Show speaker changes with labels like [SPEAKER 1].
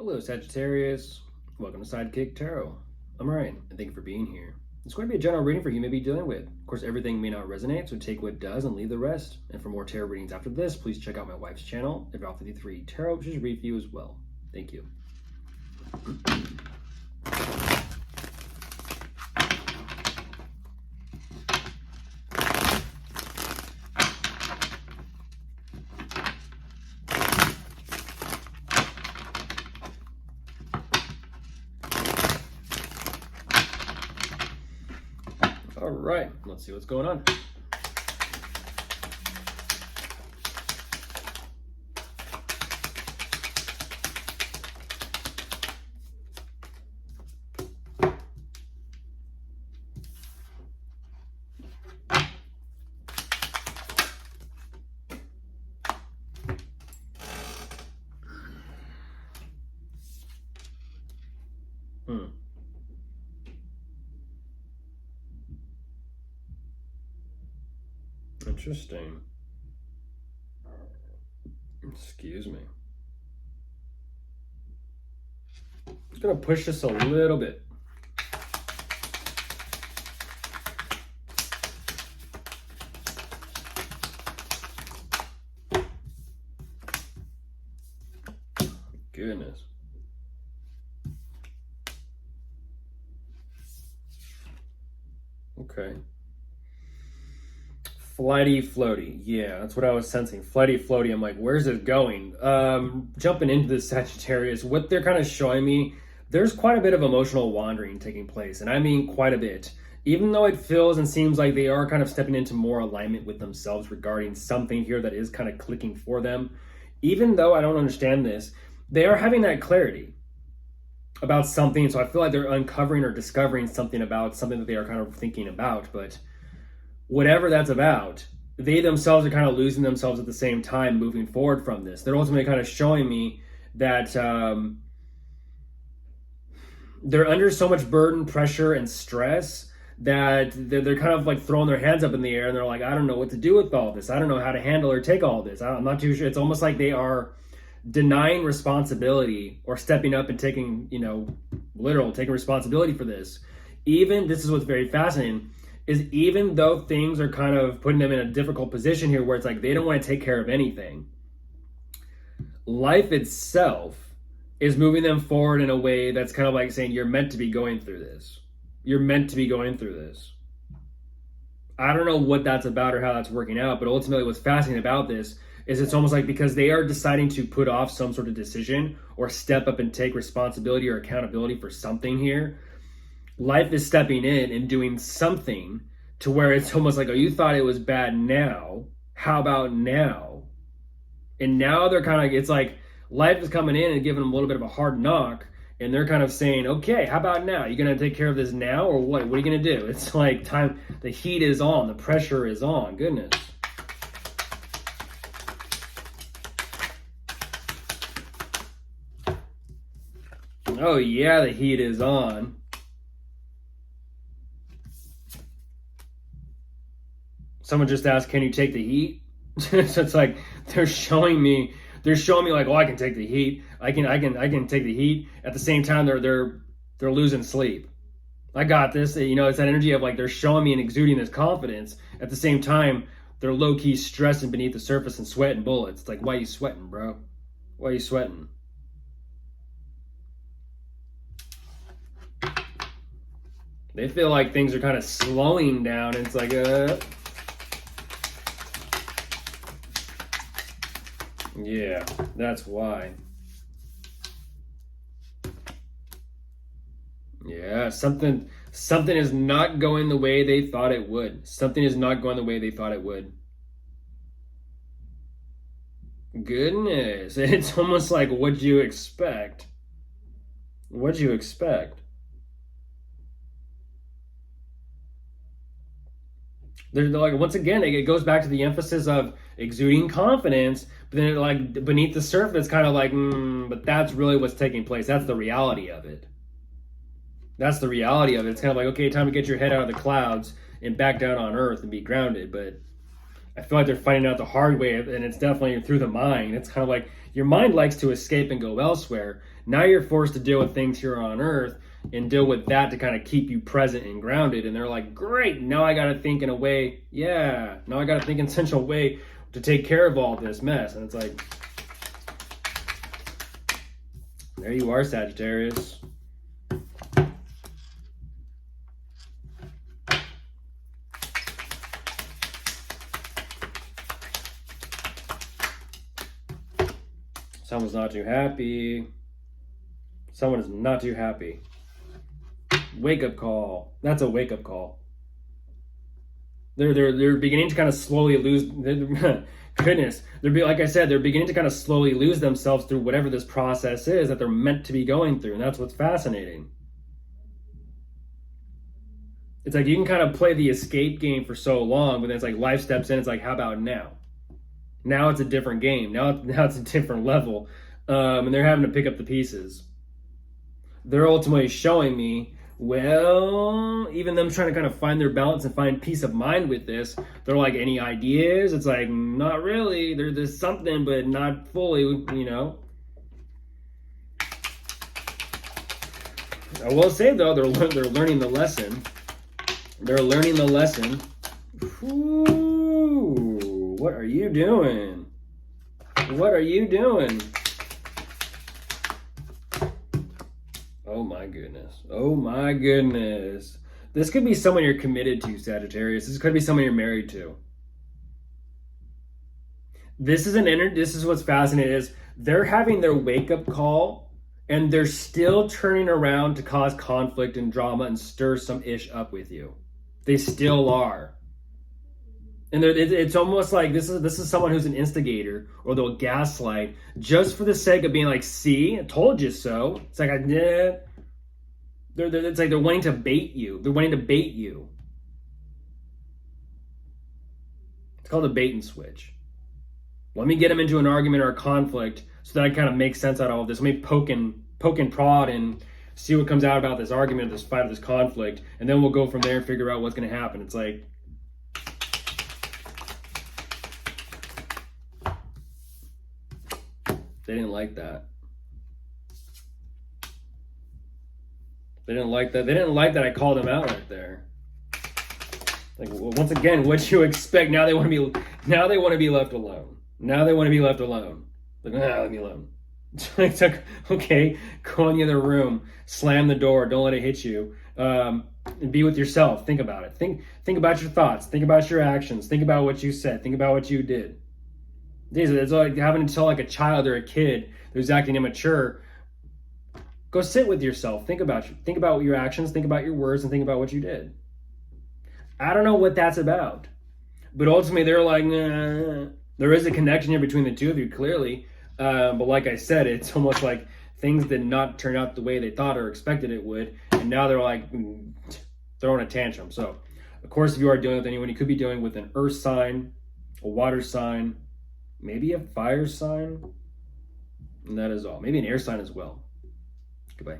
[SPEAKER 1] Hello, Sagittarius. Welcome to Sidekick Tarot. I'm Ryan, and thank you for being here. It's going to be a general reading for you may be dealing with. Of course, everything may not resonate, so take what does and leave the rest. And for more tarot readings after this, please check out my wife's channel, About 53 Tarot, which is read for you as well. Thank you. All right, let's see what's going on. Interesting. Excuse me. Just gonna push this a little bit. Goodness. Okay. Flighty floaty. Yeah, that's what I was sensing. Flighty floaty. I'm like, where's it going? Jumping into the Sagittarius, what they're kind of showing me, there's quite a bit of emotional wandering taking place. And I mean quite a bit. Even though it feels and seems like they are kind of stepping into more alignment with themselves regarding something here that is kind of clicking for them. Even though I don't understand this, they are having that clarity about something. So I feel like they're uncovering or discovering something about something that they are kind of thinking about. But whatever that's about, they themselves are kind of losing themselves at the same time moving forward from this. They're ultimately kind of showing me that they're under so much burden, pressure, and stress that they're kind of like throwing their hands up in the air and they're like, I don't know what to do with all this. I don't know how to handle or take all this. I'm not too sure. It's almost like they are denying responsibility or stepping up and taking, taking responsibility for this. Even, this is what's very fascinating, is even though things are kind of putting them in a difficult position here where it's like they don't want to take care of anything, life itself is moving them forward in a way that's kind of like saying, you're meant to be going through this. You're meant to be going through this. I don't know what that's about or how that's working out, but ultimately what's fascinating about this is it's almost like because they are deciding to put off some sort of decision or step up and take responsibility or accountability for something here, life is stepping in and doing something to where it's almost like, oh, you thought it was bad now. How about now? And now they're kind of, it's like life is coming in and giving them a little bit of a hard knock. And they're kind of saying, okay, how about now? You going to take care of this now or what? What are you going to do? It's like time, the heat is on, the pressure is on. Goodness. Oh yeah, the heat is on. Someone just asked, can you take the heat? So it's like they're showing me like, oh, I can take the heat. I can take the heat. At the same time, they're losing sleep. I got this. It's that energy of like they're showing me and exuding this confidence. At the same time, they're low key stressing beneath the surface and sweating bullets. It's like, why are you sweating, bro? Why are you sweating? They feel like things are kind of slowing down. And it's like, yeah, that's why. Yeah, something is not going the way they thought it would. Something is not going the way they thought it would. Goodness, it's almost like, what'd you expect? What'd you expect? They're like, once again, it goes back to the emphasis of exuding confidence, but then like beneath the surface, it's kind of like, but that's really what's taking place. That's the reality of it. That's the reality of it. It's kind of like, okay, time to get your head out of the clouds and back down on earth and be grounded. But I feel like they're finding out the hard way, and it's definitely through the mind. It's kind of like your mind likes to escape and go elsewhere. Now you're forced to deal with things here on Earth and deal with that to kind of keep you present and grounded. And they're like, great, now I got to think in a way, now I got to think in such a way to take care of all this mess. And it's like, there you are, Sagittarius. Someone's not too happy. Someone is not too happy. Wake up call. That's a wake up call. They're beginning to kind of slowly lose. Goodness, like I said, they're beginning to kind of slowly lose themselves through whatever this process is that they're meant to be going through, and that's what's fascinating. It's like you can kind of play the escape game for so long, but then it's like life steps in. It's like, how about now? Now it's a different game. Now it's a different level, and they're having to pick up the pieces. They're ultimately showing me, well, even them trying to kind of find their balance and find peace of mind with this, they're like, any ideas? It's like, not really. There's something, but not fully, you know. I will say, though, they're learning the lesson. They're learning the lesson. Ooh, what are you doing? What are you doing? Oh my goodness. Oh my goodness. This could be someone you're committed to, Sagittarius. This could be someone you're married to. This is what's fascinating is they're having their wake-up call and they're still turning around to cause conflict and drama and stir some ish up with you. They still are. And it's almost like this is someone who's an instigator, or they'll gaslight just for the sake of being like, see, I told you so. It's like, it's like they're wanting to bait you. They're wanting to bait you. It's called a bait and switch. Let me get them into an argument or a conflict so that I kind of make sense out of all of this. Let me poke and prod and see what comes out about this argument, this fight, this conflict, and then we'll go from there and figure out what's going to happen. It's like, they didn't like that. They didn't like that. They didn't like that I called them out right there. Like, well, once again, what you expect? Now they want to be left alone. Now they want to be left alone. Like, let me alone. It's like, okay, go in the other room, slam the door, don't let it hit you. And be with yourself. Think about it. Think about your thoughts. Think about your actions. Think about what you said. Think about what you did. It's like having to tell like a child or a kid who's acting immature, go sit with yourself. Think about your actions, think about your words, and think about what you did. I don't know what that's about. But ultimately they're like, nah. There is a connection here between the two of you, clearly. But like I said, it's almost like things did not turn out the way they thought or expected it would. And now they're like throwing a tantrum. So, of course, if you are dealing with anyone, you could be dealing with an earth sign, a water sign, maybe a fire sign. And that is all. Maybe an air sign as well. Goodbye.